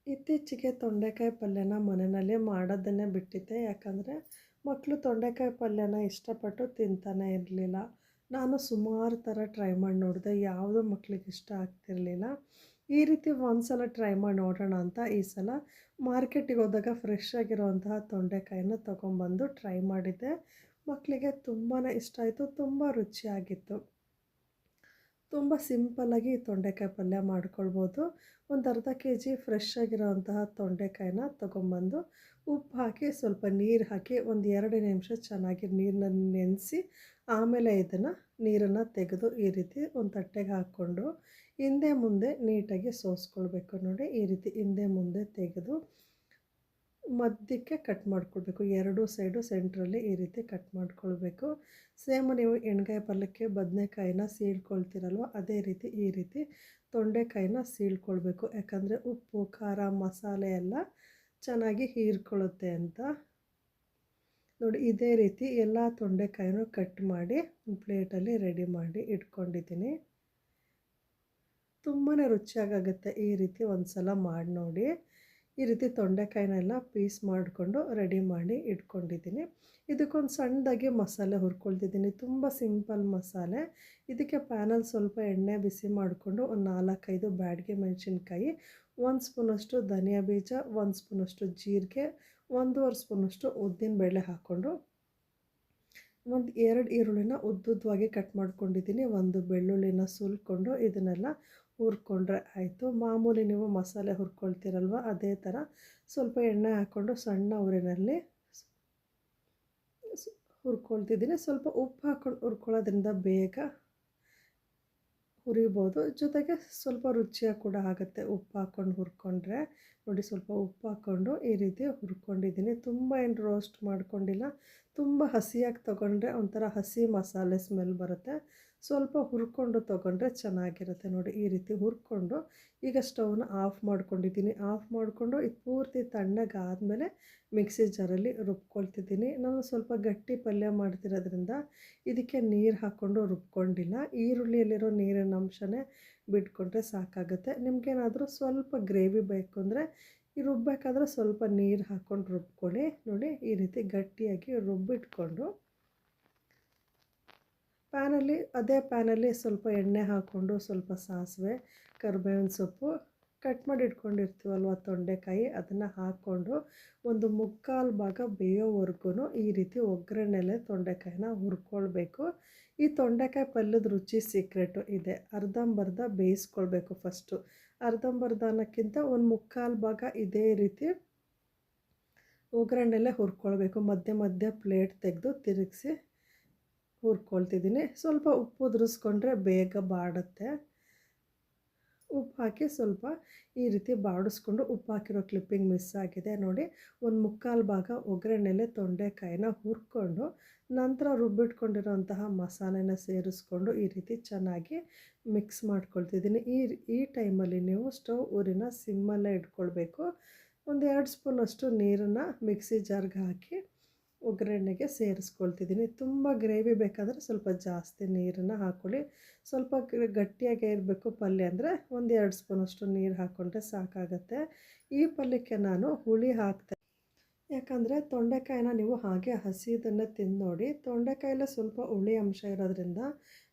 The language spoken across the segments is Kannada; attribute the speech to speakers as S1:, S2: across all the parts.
S1: ಇತ್ತೀಚೆಗೆ ತೊಂಡೆಕಾಯಿ ಪಲ್ಯನ ಮನೆಯಲ್ಲಿ ಮಾಡೋದನ್ನೇ ಬಿಟ್ಟಿದ್ದೆ. ಯಾಕಂದರೆ ಮಕ್ಕಳು ತೊಂಡೆಕಾಯಿ ಪಲ್ಯನ ಇಷ್ಟಪಟ್ಟು ತಿಂತಾನೆ ಇರಲಿಲ್ಲ. ನಾನು ಸುಮಾರು ಥರ ಟ್ರೈ ಮಾಡಿ ನೋಡಿದೆ, ಯಾವುದೂ ಮಕ್ಳಿಗೆ ಇಷ್ಟ ಆಗ್ತಿರಲಿಲ್ಲ. ಈ ರೀತಿ ಒಂದು ಸಲ ಟ್ರೈ ಮಾಡಿ ನೋಡೋಣ ಅಂತ ಈ ಸಲ ಮಾರ್ಕೆಟಿಗೆ ಹೋದಾಗ ಫ್ರೆಶ್ ಆಗಿರುವಂತಹ ತೊಂಡೆಕಾಯಿನ ತೊಗೊಂಬಂದು ಟ್ರೈ ಮಾಡಿದ್ದೆ. ಮಕ್ಕಳಿಗೆ ತುಂಬಾ ಇಷ್ಟ ಆಯಿತು, ತುಂಬ ರುಚಿಯಾಗಿತ್ತು. ತುಂಬ ಸಿಂಪಲ್ಲಾಗಿ ತೊಂಡೆಕಾಯಿ ಪಲ್ಯ ಮಾಡ್ಕೊಳ್ಬೋದು. ಒಂದು ಅರ್ಧ ಕೆ ಜಿ ಫ್ರೆಶ್ ಆಗಿರೋವಂತಹ ತೊಂಡೆಕಾಯಿನ ತೊಗೊಂಬಂದು ಉಪ್ಪು ಹಾಕಿ ಸ್ವಲ್ಪ ನೀರು ಹಾಕಿ ಒಂದು 2 ನಿಮಿಷ ಚೆನ್ನಾಗಿ ನೀರಿನಲ್ಲಿ ನೆನೆಸಿ ಆಮೇಲೆ ಇದನ್ನು ನೀರನ್ನು ತೆಗೆದು ಈ ರೀತಿ ಒಂದು ತಟ್ಟೆಗೆ ಹಾಕ್ಕೊಂಡು ಹಿಂದೆ ಮುಂದೆ ನೀಟಾಗಿ ಸೋಸ್ಕೊಳ್ಬೇಕು. ನೋಡಿ, ಈ ರೀತಿ ಹಿಂದೆ ಮುಂದೆ ತೆಗೆದು ಮಧ್ಯಕ್ಕೆ ಕಟ್ ಮಾಡ್ಕೊಳ್ಬೇಕು. ಎರಡೂ ಸೈಡು ಸೆಂಟ್ರಲ್ಲಿ ಈ ರೀತಿ ಕಟ್ ಮಾಡ್ಕೊಳ್ಬೇಕು. ಸೇಮ್ ನೀವು ಎಣ್ಗಾಯಿ ಪಲ್ಯಕ್ಕೆ ಬದನೆಕಾಯಿನ ಸೀಳ್ಕೊಳ್ತೀರಲ್ವ, ಅದೇ ರೀತಿ ಈ ರೀತಿ ತೊಂಡೆಕಾಯಿನ ಸೀಳ್ಕೊಳ್ಬೇಕು. ಯಾಕಂದರೆ ಉಪ್ಪು ಖಾರ ಮಸಾಲೆ ಎಲ್ಲ ಚೆನ್ನಾಗಿ ಹೀರ್ಕೊಳ್ಳುತ್ತೆ ಅಂತ. ನೋಡಿ, ಇದೇ ರೀತಿ ಎಲ್ಲ ತೊಂಡೆಕಾಯಿನೂ ಕಟ್ ಮಾಡಿ ಒಂದು ಪ್ಲೇಟಲ್ಲಿ ರೆಡಿ ಮಾಡಿ ಇಟ್ಕೊಂಡಿದ್ದೀನಿ. ತುಂಬಾ ರುಚಿಯಾಗುತ್ತೆ. ಈ ರೀತಿ ಒಂದು ಸಲ ಮಾಡಿ ನೋಡಿ. ಈ ರೀತಿ ತೊಂಡೆಕಾಯಿನೆಲ್ಲ ಪೀಸ್ ಮಾಡಿಕೊಂಡು ರೆಡಿ ಮಾಡಿ ಇಟ್ಕೊಂಡಿದ್ದೀನಿ. ಇದಕ್ಕೊಂದು ಸಣ್ಣದಾಗಿ ಮಸಾಲೆ ಹುರ್ಕೊಳ್ತಿದ್ದೀನಿ. ತುಂಬ ಸಿಂಪಲ್ ಮಸಾಲೆ. ಇದಕ್ಕೆ ಪ್ಯಾನಲ್ಲಿ ಸ್ವಲ್ಪ ಎಣ್ಣೆ ಬಿಸಿ ಮಾಡಿಕೊಂಡು ಒಂದು 4-5 ಬ್ಯಾಡಗಿ ಮೆಣಸಿನ್ಕಾಯಿ, 1 ಸ್ಪೂನಷ್ಟು ಧನಿಯಾ ಬೀಜ, 1 ಸ್ಪೂನಷ್ಟು ಜೀರಿಗೆ, 1.5 ಸ್ಪೂನಷ್ಟು ಉದ್ದಿನಬೇಳೆ ಹಾಕ್ಕೊಂಡು ಒಂದು 2 ಈರುಳ್ಳಿನ ಉದ್ದುದ್ದವಾಗಿ ಕಟ್ ಮಾಡ್ಕೊಂಡಿದ್ದೀನಿ. ಒಂದು ಬೆಳ್ಳುಳ್ಳಿನ ಸುಲ್ಕೊಂಡು ಇದನ್ನೆಲ್ಲ ಹುರ್ಕೊಂಡ್ರೆ ಆಯಿತು. ಮಾಮೂಲಿ ನೀವು ಮಸಾಲೆ ಹುರ್ಕೊಳ್ತೀರಲ್ವ, ಅದೇ ಥರ ಸ್ವಲ್ಪ ಎಣ್ಣೆ ಹಾಕ್ಕೊಂಡು ಸಣ್ಣ ಉರಿನಲ್ಲಿ ಹುರ್ಕೊಳ್ತಿದ್ದೀನಿ. ಸ್ವಲ್ಪ ಉಪ್ಪು ಹಾಕ್ಕೊಂಡು ಹುರ್ಕೊಳ್ಳೋದ್ರಿಂದ ಬೇಗ ಹುರಿಬೋದು, ಜೊತೆಗೆ ಸ್ವಲ್ಪ ರುಚಿಯಾಗಿ ಕೂಡ ಆಗುತ್ತೆ ಉಪ್ಪು ಹಾಕ್ಕೊಂಡು ಹುರ್ಕೊಂಡ್ರೆ. ನೋಡಿ, ಸ್ವಲ್ಪ ಉಪ್ಪು ಹಾಕ್ಕೊಂಡು ಈ ರೀತಿ ಹುರ್ಕೊಂಡಿದ್ದೀನಿ. ತುಂಬ ಏನು ರೋಸ್ಟ್ ಮಾಡ್ಕೊಂಡಿಲ್ಲ. ತುಂಬ ಹಸಿಯಾಗಿ ತೊಗೊಂಡ್ರೆ ಒಂಥರ ಹಸಿ ಮಸಾಲೆ ಸ್ಮೆಲ್ ಬರುತ್ತೆ. ಸ್ವಲ್ಪ ಹುರ್ಕೊಂಡು ತೊಗೊಂಡ್ರೆ ಚೆನ್ನಾಗಿರುತ್ತೆ. ನೋಡಿ, ಈ ರೀತಿ ಹುರ್ಕೊಂಡು ಈಗ ಸ್ಟವ್ನ ಆಫ್ ಮಾಡ್ಕೊಂಡಿದ್ದೀನಿ. ಆಫ್ ಮಾಡಿಕೊಂಡು ಇದು ಪೂರ್ತಿ ತಣ್ಣಗಾದಮೇಲೆ ಮಿಕ್ಸಿ ಜಾರಲ್ಲಿ ರುಬ್ಕೊಳ್ತಿದ್ದೀನಿ. ನಾನು ಸ್ವಲ್ಪ ಗಟ್ಟಿ ಪಲ್ಯ ಮಾಡ್ತಿರೋದ್ರಿಂದ ಇದಕ್ಕೆ ನೀರು ಹಾಕ್ಕೊಂಡು ರುಬ್ಕೊಂಡಿಲ್ಲ. ಈರುಳ್ಳಿಯಲ್ಲಿರೋ ನೀರಿನ ಅಂಶನೇ ಬಿಟ್ಕೊಂಡ್ರೆ ಸಾಕಾಗುತ್ತೆ. ನಿಮಗೇನಾದರೂ ಸ್ವಲ್ಪ ಗ್ರೇವಿ ಬೇಕು ಅಂದರೆ ಈ ರುಬ್ಬಬೇಕಾದ್ರೆ ಸ್ವಲ್ಪ ನೀರು ಹಾಕ್ಕೊಂಡು ರುಬ್ಕೊಳ್ಳಿ. ನೋಡಿ, ಈ ರೀತಿ ಗಟ್ಟಿಯಾಗಿ ರುಬ್ಬಿಟ್ಕೊಂಡು ಅದೇ ಪ್ಯಾನಲ್ಲಿ ಸ್ವಲ್ಪ ಎಣ್ಣೆ ಹಾಕ್ಕೊಂಡು ಸ್ವಲ್ಪ ಸಾಸಿವೆ, ಕರಿಬೇವಿನ ಸೊಪ್ಪು, ಕಟ್ ಮಾಡಿ ಇಟ್ಕೊಂಡಿರ್ತೀವಲ್ವ ತೊಂಡೆಕಾಯಿ, ಅದನ್ನು ಹಾಕ್ಕೊಂಡು ಒಂದು 3/4 ಭಾಗ ಬೇಯೋವರೆಗೂ ಈ ರೀತಿ ಒಗ್ಗರಣೆಲೆ ತೊಂಡೆಕಾಯಿನ ಹುರ್ಕೊಳ್ಬೇಕು. ಈ ತೊಂಡೆಕಾಯಿ ಪಲ್ಯದ ರುಚಿ ಸೀಕ್ರೆಟು ಇದೆ. ಅರ್ಧಂಬರ್ಧ ಬೇಯಿಸ್ಕೊಳ್ಬೇಕು ಫಸ್ಟು. ಅರ್ಧಂಬರ್ಧ ಅನ್ನೋಕ್ಕಿಂತ ಒಂದು 3/4 ಭಾಗ ಇದೇ ರೀತಿ ಒಗ್ಗರಣೆಲೆ ಹುರ್ಕೊಳ್ಬೇಕು. ಮಧ್ಯೆ ಮಧ್ಯೆ ಪ್ಲೇಟ್ ತೆಗೆದು ತಿರುಗಿಸಿ ಹುರ್ಕೊಳ್ತಿದ್ದೀನಿ. ಸ್ವಲ್ಪ ಉಪ್ಪು ಉದುರಿಸ್ಕೊಂಡ್ರೆ ಬೇಗ ಬಾಡುತ್ತೆ. ಉಪ್ಪು ಹಾಕಿ ಸ್ವಲ್ಪ ಈ ರೀತಿ ಬಾಡಿಸ್ಕೊಂಡು, ಉಪ್ಪು ಹಾಕಿರೋ ಕ್ಲಿಪ್ಪಿಂಗ್ ಮಿಸ್ ಆಗಿದೆ ನೋಡಿ. ಒಂದು 3/4 ಭಾಗ ಒಗ್ಗರಣೆಲೆ ತೊಂಡೆಕಾಯಿನ ಹುರ್ಕೊಂಡು ನಂತರ ರುಬ್ಬಿಟ್ಕೊಂಡಿರೋಂತಹ ಮಸಾಲೆನ ಸೇರಿಸ್ಕೊಂಡು ಈ ರೀತಿ ಚೆನ್ನಾಗಿ ಮಿಕ್ಸ್ ಮಾಡ್ಕೊಳ್ತಿದ್ದೀನಿ. ಈ ಟೈಮಲ್ಲಿ ನೀವು ಸ್ಟವ್ ಊರಿನ ಸಿಮ್ಮಲ್ಲೇ ಇಟ್ಕೊಳ್ಬೇಕು. ಒಂದು 2 ಸ್ಪೂನಷ್ಟು ನೀರನ್ನು ಮಿಕ್ಸಿ ಜಾರ್ಗೆ ಹಾಕಿ ಒಗ್ಗರಣೆಗೆ ಸೇರಿಸ್ಕೊಳ್ತಿದ್ದೀನಿ. ತುಂಬ ಗ್ರೇವಿ ಬೇಕಾದರೆ ಸ್ವಲ್ಪ ಜಾಸ್ತಿ ನೀರನ್ನು ಹಾಕ್ಕೊಳ್ಳಿ. ಸ್ವಲ್ಪ ಗಟ್ಟಿಯಾಗೇ ಇರಬೇಕು ಪಲ್ಯ ಅಂದರೆ ಒಂದು 2 ಸ್ಪೂನಷ್ಟು ನೀರು ಹಾಕ್ಕೊಂಡ್ರೆ ಸಾಕಾಗತ್ತೆ. ಈ ಪಲ್ಯಕ್ಕೆ ನಾನು ಹುಳಿ ಹಾಕ್ತೆ. ಯಾಕಂದರೆ ತೊಂಡೆಕಾಯಿನ ನೀವು ಹಾಗೆ ಹಸಿದನ್ನು ತಿಂದು ನೋಡಿ, ತೊಂಡೆಕಾಯಲ್ಲೇ ಸ್ವಲ್ಪ ಹುಳಿ ಅಂಶ ಇರೋದ್ರಿಂದ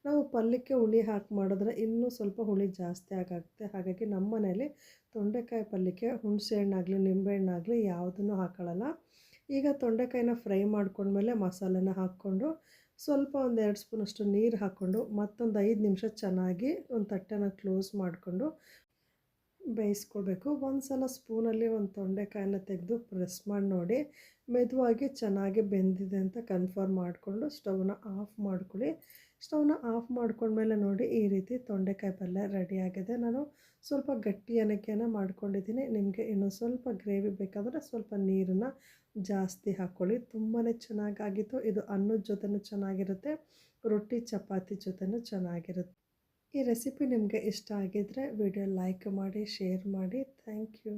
S1: ನಾವು ಪಲ್ಯಕ್ಕೆ ಹುಳಿ ಹಾಕಿ ಮಾಡಿದ್ರೆ ಇನ್ನೂ ಸ್ವಲ್ಪ ಹುಳಿ ಜಾಸ್ತಿ ಆಗುತ್ತೆ. ಹಾಗಾಗಿ ನಮ್ಮ ಮನೇಲಿ ತೊಂಡೆಕಾಯಿ ಪಲ್ಯಕ್ಕೆ ಹುಣಸೆ ಹಣ್ಣಾಗಲಿ ನಿಂಬೆಹಣ್ಣಾಗಲಿ ಯಾವುದನ್ನು ಹಾಕೊಳ್ಳಲ್ಲ. ಈಗ ತೊಂಡೆಕಾಯಿನ ಫ್ರೈ ಮಾಡ್ಕೊಂಡ್ಮೇಲೆ ಮಸಾಲೆನ ಹಾಕ್ಕೊಂಡು ಸ್ವಲ್ಪ ಒಂದು 2 ಸ್ಪೂನಷ್ಟು ನೀರು ಹಾಕ್ಕೊಂಡು ಮತ್ತೊಂದು 5 ನಿಮಿಷ ಚೆನ್ನಾಗಿ ಒಂದು ತಟ್ಟೆನ ಕ್ಲೋಸ್ ಮಾಡಿಕೊಂಡು ಬೇಯಿಸ್ಕೊಳ್ಬೇಕು. ಒಂದು ಸಲ ಸ್ಪೂನಲ್ಲಿ ಒಂದು ತೊಂಡೆಕಾಯಿನ ತೆಗೆದು ಪ್ರೆಸ್ ಮಾಡಿ ನೋಡಿ, ಮೆದುವಾಗಿ ಚೆನ್ನಾಗಿ ಬೆಂದಿದೆ ಅಂತ ಕನ್ಫರ್ಮ್ ಮಾಡಿಕೊಂಡು ಸ್ಟವ್ನ ಆಫ್ ಮಾಡ್ಕೊಳ್ಳಿ. ಸ್ಟವ್ನ ಆಫ್ ಮಾಡ್ಕೊಂಡ್ಮೇಲೆ ನೋಡಿ, ಈ ರೀತಿ ತೊಂಡೆಕಾಯಿ ಪಲ್ಯ ರೆಡಿಯಾಗಿದೆ. ನಾನು ಸ್ವಲ್ಪ ಗಟ್ಟಿ ಅನ್ನಕ್ಕೆನ ಮಾಡ್ಕೊಂಡಿದ್ದೀನಿ. ನಿಮಗೆ ಇನ್ನೂ ಸ್ವಲ್ಪ ಗ್ರೇವಿ ಬೇಕಾದರೆ ಸ್ವಲ್ಪ ನೀರನ್ನು ಜಾಸ್ತಿ ಹಾಕ್ಕೊಳ್ಳಿ. ತುಂಬಾ ಚೆನ್ನಾಗಾಗಿತ್ತು. ಇದು ಅನ್ನದ ಜೊತೆನೂ ಚೆನ್ನಾಗಿರುತ್ತೆ, ರೊಟ್ಟಿ ಚಪಾತಿ ಜೊತೆನೂ ಚೆನ್ನಾಗಿರುತ್ತೆ. ಈ ರೆಸಿಪಿ ನಿಮಗೆ ಇಷ್ಟ ಆಗಿದ್ದರೆ ವಿಡಿಯೋ ಲೈಕ್ ಮಾಡಿ, ಶೇರ್ ಮಾಡಿ. Thank you.